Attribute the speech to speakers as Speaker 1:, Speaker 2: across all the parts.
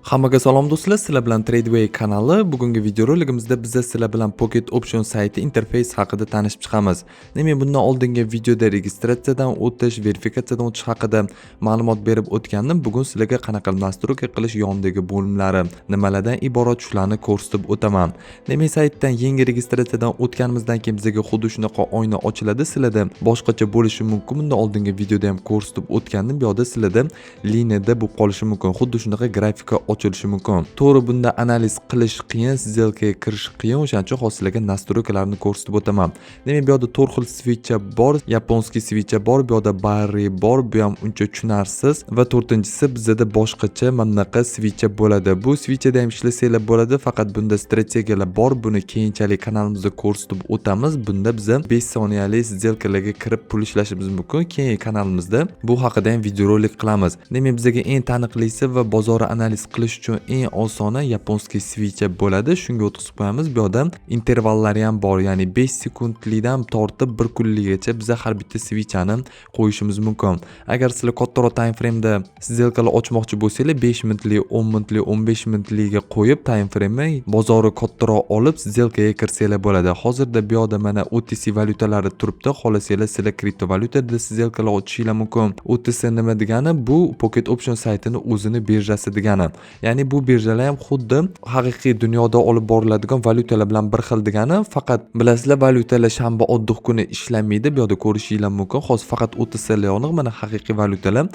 Speaker 1: Hammaga salom do'stlar, sizlar bilan Tradeway kanali. Bugungi videorolikimizda biz sizlar bilan Pocket Option sayti interfeysi haqida tanishib chiqamiz. Demak, bundan oldingi videoda registratsiyadan o'tish, verifikatsiyadan o'tish haqida ma'lumot berib o'tgandim. Bugun sizlarga qanaqa nastroyka qilish yonidagi bo'limlari, nimalardan iborat shularni ko'rsatib o'taman. Demak, saytdan yangi registratsiyadan o'tganimizdan keyin bizga xuddi shunaqa oyna ochiladi. Sizlarda boshqacha bo'lishi mumkin. Bundan oldingi videoda ham ko'rsatib o'tgandim. Bu yerda sizlarda liniyada bu qolishi mumkin. Xuddi shunaqa grafika ochilishi mumkin. To'g'ri, bunda analiz qilish qiyin, сделкаga kirish qiyin. O'shaning uchun hozir sizlarga nastroykalarni ko'rsatib o'taman. Demak, bu yerda 4 xil switcha bor, yaponskiy switcha bor, bu yerda barri bor, bu ham uncha tushunarsiz va 4-inchisi bizda boshqacha manaqa switcha bo'ladi. Bu switchda ham ishlasanglar bo'ladi, faqat bunda strategiyalar bor. Buni keyinchalik kanalimizda ko'rsatib o'tamiz. Bunda biz 5 soniyalik сделкаlarga kirib pul ishlashimiz mumkin. Keyin kanalimizda bu haqida ham videorolik qilamiz. Demak, bizga eng taniqlisi va bozor analiz qilish uchun eng osoni yaponskiy switcha bo'ladi. Shunga o'tkazib qo'yamiz. Bu yerda intervallari ham bor, ya'ni 5 sekundlikdan tortib 1 kunlikgacha biz har bitta switchani qo'yishimiz mumkin. Agar sizlar kattaroq time frame'da сделкаlar ochmoqchi bo'lsangiz, 5 minutlik, 10 minutlik, 15 minutlikga qo'yib time frame'ni bozori kattaroq olib сделкаga kirsanglar bo'ladi. Hozirda bu yerda mana OTC valyutalari turibdi. Xohlasanglar sizlar kriptovalyutada сделкаlar ochishingiz mumkin. OTC nima degani? Bu Pocket Option saytini o'zini birjasi degani. Ya'ni bu birjalar ham xuddi haqiqiy dunyoda olib boriladigan valyutalar bilan bir xil degani. Faqat bilasizlar, valyutalar shanba oddiy kuni ishlamaydi. Bu yerda ko'rishingiz mumkin. Hozir faqat OTClar yoniq, mana haqiqiy valyutalar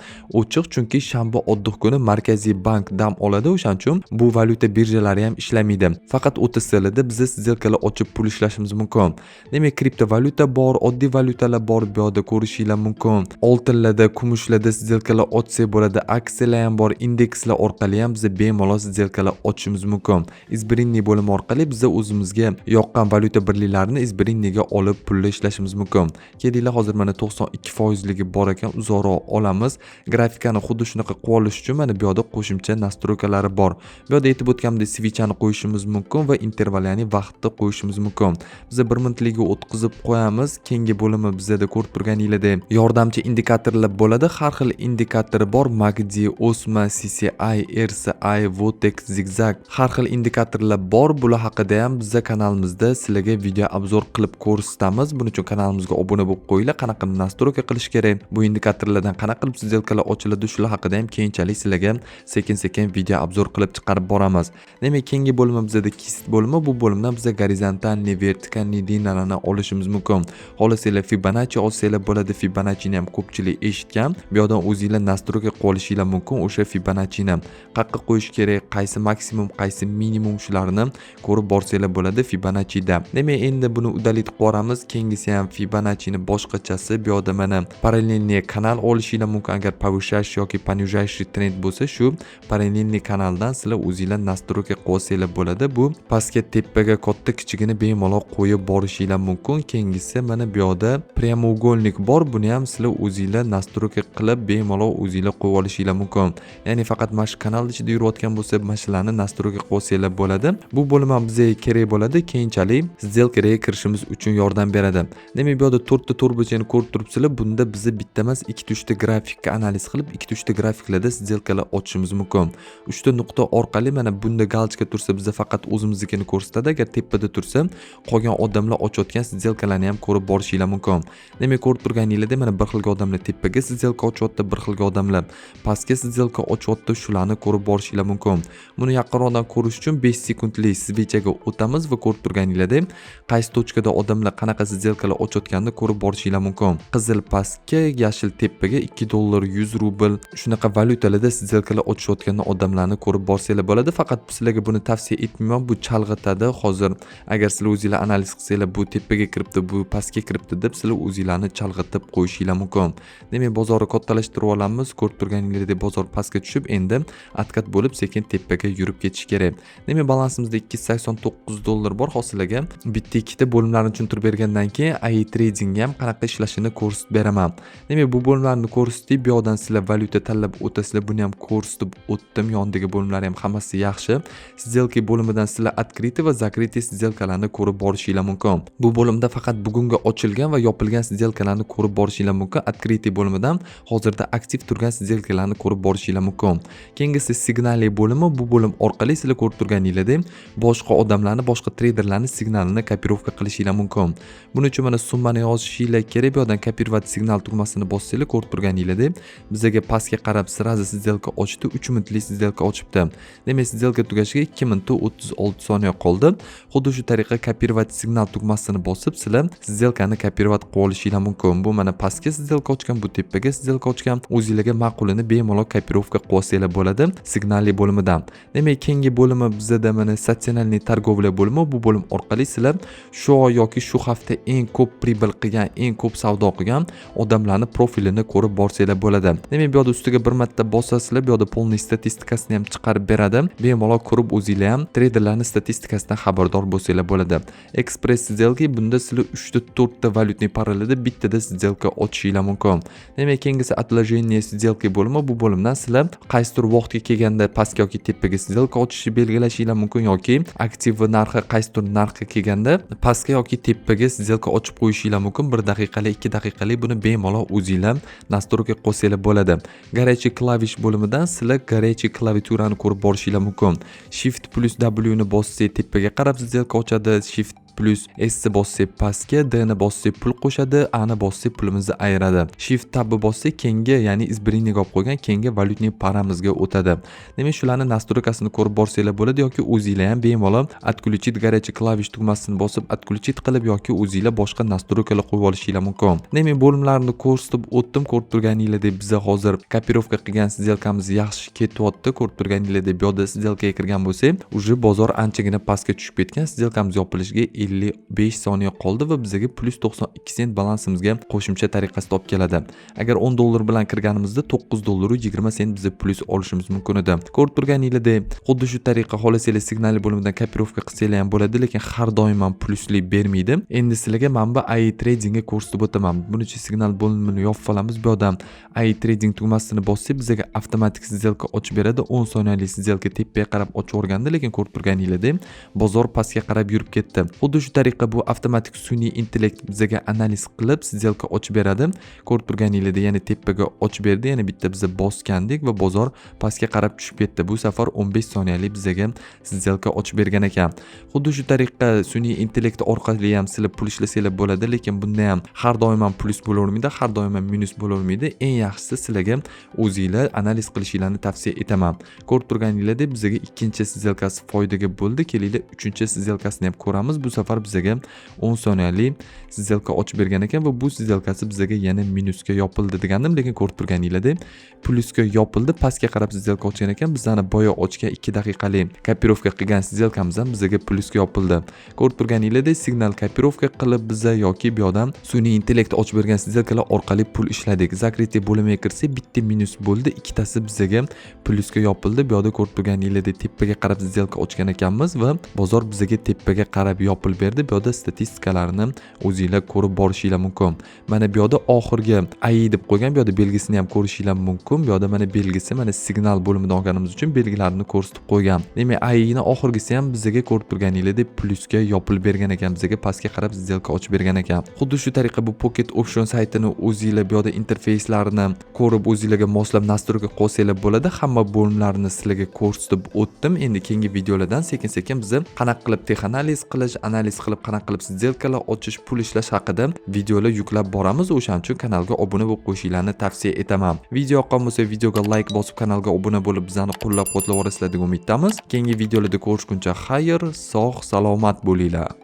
Speaker 1: ochiq, chunki shanba oddiy kuni Markaziy bank dam oladi. O'shaning uchun bu valyuta birjalari ham ishlamaydi. Faqat OTClarda biz сделкаlar ochib pul ishlashimiz mumkin. Demak, kriptovalyuta bor, oddiy valyutalar bor, bu yerda ko'rishingiz mumkin. Oltinlarda, kumushlarda сделкаlar ochsak bo'ladi. Aksiyalar ham bor, indekslar orqali ham biz bemalol сделкаlar ochishimiz mumkin. Izbrinniy bo'limi orqali biz o'zimizga yoqqan valyuta birliklarini izbrinniga olib pulli ishlashimiz mumkin. Kelinglar, hozir mana 92% ligi bor ekan, uzoqroq olamiz. Grafikani xuddi shunaqa qilib olish uchun mana bu yerda qo'shimcha nastroykalari bor. Bu yerda aytib o'tganimdek switchani qo'yishimiz mumkin va interval, ya'ni vaqtni qo'yishimiz mumkin. Biz 1 minutligiga o'tkazib qo'yamiz. Keyingi bo'limi bizda ko'rib turganingizdek yordamchi indikatorlar bo'ladi. Har xil indikatori bor. MACD, o'sma, CCI, RSI, Votex, Zigzag, har xil indikatorlar bor. Bular haqida ham bizning kanalimizda sizlarga video obzor qilib ko'rsatamiz. Buning uchun kanalimizga obuna bo'lib qo'yinglar. Qanaqa nastroyka qilish kerak, bu indikatorlardan qanaqa qilib сделкаlar ochiladi, shular haqida ham keyinchalik sizlarga sekin-sekin video obzor qilib chiqarib boramiz. Demak, keyingi bo'limi bizda kist bo'limi. Bu bo'limdan biz gorizontalni, vertikalni liniyalarni olishimiz mumkin. Xohlasanglar Fibonacci olsanglar bo'ladi. Fibonacci'ni ham ko'pchilik eshitgan. Bu yerdan o'zingizlar nastroyka qilib olishingiz mumkin. O'sha Fibonacci'ni qayerga qo'yish kerak, qaysi maksimum, qaysi minimum shularni ko'rib borsanglar bo'ladi Fibonacci'da. Demak, endi buni udalit qilib boramiz. Keyingisi ham Fibonacci'ni boshqachasi. Bu yerda mana parallelniy kanal olishingiz mumkin. Agar повышающий yoki понижающий trend bo'lsa, shu parallelniy kanaldan sizlar o'zingizlar nastroyka qilib olsanglar bo'ladi. Bu pastga, tepaga, katta, kichigini bemalol qo'yib borishingiz mumkin. Keyingisi mana bu yerda прямоугольник bor. Buni ham sizlar o'zingizlar nastroyka qilib bemalol o'zingizlar qo'yib olishingiz mumkin. Ya'ni faqat mana shu kanal ichida yurayotgan bo'lsa, mana shularni nastroyka qilib olsanglar bo'ladi. Bu bo'lim ham bizga kerak bo'ladi. Keyinchalik сделкаga kirishimiz uchun yordam beradi. Demak, bu yerda 4 ta turbochani ko'rib turibsizlar. Bunda biz bitta emas, 2-3 ta grafikka analiz qilib, 2-3 ta grafiklarda сделкаlar ochishimiz mumkin. 3 ta nuqta orqali mana bunda galchka tursa, biz faqat o'zimiznikini ko'rsatadi. Agar tepada tursa, qolgan odamlar ochayotgan сделкаlarni ham ko'rib borishingiz mumkin. Demak, ko'rib turganingizdek mana bir xilga odamlar tepaga сделка ochyapti, bir xilga odamlar pastga сделка ochyapti. Shularni ko'rib borishingiz mumkin. Buni yaqinroqdan ko'rish uchun 5 sekundlik switchaga o'tamiz va ko'rib turganingizdek qaysi tochkada odamlar qanaqa сделкаlar ochayotganini ko'rib borishingiz mumkin. Qizil pastga, yashil tepaga, $2, 100 rubl shunaqa valyutalarda сделкаlar ochayotgan odamlarni ko'rib borsanglar bo'ladi. Faqat sizlarga buni tavsiya etmayman, bu chalg'itadi. Hozir agar sizlar o'zingizlar analiz qilsanglar, bu tepaga kiribdi, bu pastga kiribdi deb sizlar o'zingizlarni chalg'itib qo'yishingiz mumkin. Demak, bozorni kattalashtirib olamiz. Ko'rib turganingizdek bozor pastga tushib, endi atkat bo'lib sekin tepaga yurib ketish kerak. Demak, balansimizda $289 bor. Hozirlarga bitta ikkita bo'limlarni tushuntirib bergandan keyin AI trading ham qanaqa ishlashini ko'rsatib beraman. Demak, bu bo'limlarni ko'rsatib, bu yerdan sizlar valyuta tanlab o'tasizlar. Buni ham ko'rsatib o'tdim. Yondagi bo'limlar ham hammasi yaxshi. Сделки bo'limidan sizlar открытый va закрытый сделкаlarni ko'rib borishingiz mumkin. Bu bo'limda faqat bugungi ochilgan va yopilgan сделкаlarni ko'rib borishingiz mumkin. Открытый bo'limidan hozirda aktiv turgan сделкаlarni ko'rib borishingiz mumkin. Keyingisi signal signalli bo'limi, bu bo'lim orqali sizlar ko'rib turganinglardek boshqa odamlarni, boshqa treyderlarni signalini kopirovka qilishinglar mumkin. Buning uchun mana summani yozishinglar kerak. Bu yerdan kopirovat signal tugmasini bossanglar ko'rib turganinglardek bizga pastga qarab sirazi сделка ochdi, 3 minutlik сделка ochibdi. Demak, сделка tugashiga 2 minut 36 soniya qoldi. Xuddi shu tariqa kopirovat signal tugmasini bosib sizlar сделкani kopirovat qilib olishinglar mumkin. Bu mana pastga сделка ochgan, bu tepaga сделка ochgan. O'zingizlarga ma'qulini bemalol kopirovka qilib olsanglar bo'ladi signalli bo'limidan. Demak, keyingi bo'limi bizda mana statsionarniy торговля bo'limi. Bu bo'lim orqali sizlar shu oy yoki shu hafta eng ko'p pribel qilgan, eng ko'p savdo qilgan odamlarning profilini ko'rib borsanglar bo'ladi. Demak, bu yerda ustiga bir marta bosasizlar, bu yerda polniy statistikasini ham chiqarib beradi. Bemalol ko'rib o'zingizlar ham treyderlarning statistikasidan xabardor bo'lsanglar bo'ladi. Express сделки bunda sizlar 3 ta 4 ta valyutniy paralarda bittada сделка ochishinglar mumkin. Demak, keyingisi отложение сделки bo'limi. Bu bo'limdan sizlar qaysidir vaqtga kelganda pastga yoki tepaga сделка ochishni belgilashinglar mumkin yoki aktiv narxi qaysidir narxga kelganda pastga yoki tepaga сделка ochib qo'yishinglar mumkin. 1 daqiqalik, 2 daqiqalik buni bemalol o'zingizlar настройка qilsanglar bo'ladi. Горячий klavish bo'limidan sizlar горячий klaviaturani ko'rib borishinglar mumkin. Shift plus W ni bossangiz tepaga qarab сделка ochadi. Shift plus S bossangiz pastga, D ni bossangiz pul qo'shadi, A ni bossangiz pulimizni ayiradi. Shift tab bossangiz keyingi, ya'ni izbiriniga olib qo'ygan keyingi valyutniy paramizga o'tadi. Demak, shularning настройкасini ko'rib borsanglar bo'ladi yoki o'zingizlar ham bemalol отключить горячий klavish tugmasini bosib отключить qilib yoki o'zingizlar boshqa настройкаlar qo'yib olishinglar mumkin. Demak, bo'limlarni ko'rsatib o'tdim. Ko'rib turganinglardek biz hozir kopirovka qilgan сделкamiz yaxshi ketyapti. Ko'rib turganinglardek bu yerda сделкаga kirgan bo'lsak, уже bozor anchagina pastga tushib ketgan. сделкamiz yopilishiga 55 soniya qoldi va bizga plus 92 sent balansimizga qo'shimcha tariqasida olib keladi. Agar 10 dollar bilan kirganimizda 9 dollar 20 sent biz plus olishimiz mumkin edi. Ko'rib turganinglardek, xuddi shu tariqa xohlasangiz signalli bo'limidan kopirovka qilsanglar ham bo'ladi, lekin har doim ham plusli bermaydi. Endi sizlarga mana bu AI tradingga ko'rsatib o'taman. Buning uchun signal bo'limini yopib olamiz. Bu yerdan AI trading tugmasini bossak, bizga avtomatik сделка ochib beradi. 10 soniyalik сделка tepaga qarab ochib o'rgandi, lekin ko'rib turganinglardek bozor pastga qarab yurib ketdi. Xuddi shu tariqa bu avtomatik sun'iy intellekt bizga analiz qilib сделка ochib beradi. Ko'rib turganinglarda yana tepaga ochib berdi, yana bitta biz bosgandik va bozor pastga qarab tushib ketdi. Bu safar 15 soniyalik bizga сделка ochib bergan ekan. Xuddi shu tariqa sun'iy intellekt orqali ham sizlar pul ishlasanglar bo'ladi, lekin bunda ham har doim ham plus bo'lavermaydi, har doim ham minus bo'lavermaydi. Eng yaxshisi sizlarga o'zingizlar analiz qilishinglarni tavsiya etaman. Ko'rib turganinglarda bizga ikkinchi сделкасы foydaga bo'ldi. Kelinglar uchinchi сделкасini ham ko'ramiz. Bu safar bizga 10 soniyalik сделка ochib bergan ekan va bu сделкасы bizga yana minusga yopildi degandim, lekin ko'rib turganinglardek plusga yopildi, pastga qarab сделка ochgan ekan. Bizlarni boya ochgan 2 daqiqalik kopirovka qilgan сделкamiz ham bizga plusga yopildi. Ko'rib turganinglardek signal kopirovka qilib biza yoki bu yerdan sun'iy intellekt ochib bergan сделкаlar orqali pul ishladik. Закрытие bo'limiga kirsak bitta minus bo'ldi, ikkitasi bizga plusga yopildi. Bu yerda ko'rib turganinglardek tepaga qarab сделка ochgan ekanmiz va bozor bizga tepaga qarab yopilib berdi. Bu yerda statistikalarni o'zingizlar ko'rib borishinglar mumkin. Mana bu yerda oxirgi AI deb qo'ygan, bu yerda belgisini ham ko'rishinglar mumkin. Bu yerda mana belgisi, mana signal bo'limidan olganimiz uchun belgilarini ko'rsatib qo'ygan. Demak, AI ni oxirgisi ham bizga ko'rib turganinglardek plusga yopilib bergan ekan. Bizga pastga qarab сделка ochib bergan ekan. Xuddi shu tariqa bu Pocket Option saytini o'zingizlar bu yerda interfeyslarini ko'rib o'zingizlarga moslab настройка qilsanglar bo'ladi. Hamma bo'limlarni sizlarga ko'rsatib o'tdim. Endi keyingi videolardan sekin-sekin biz qanaqa qilib texanaliz qilish, analiz qilib qanaqa qilib сделкаlar ochish, pul ishlash haqida videolar yuklab boramiz. O'shaning uchun kanalga obuna bo'lib qo'yishinglarni tavsiya etaman. Video yoqqan bo'lsa videoga like bosib kanalga obuna bo'lib bizani qo'llab-quvvatlavorasizlar deb umiddamiz. Keyingi videolarda ko'rishguncha xayr, sog', salomat bo'linglar.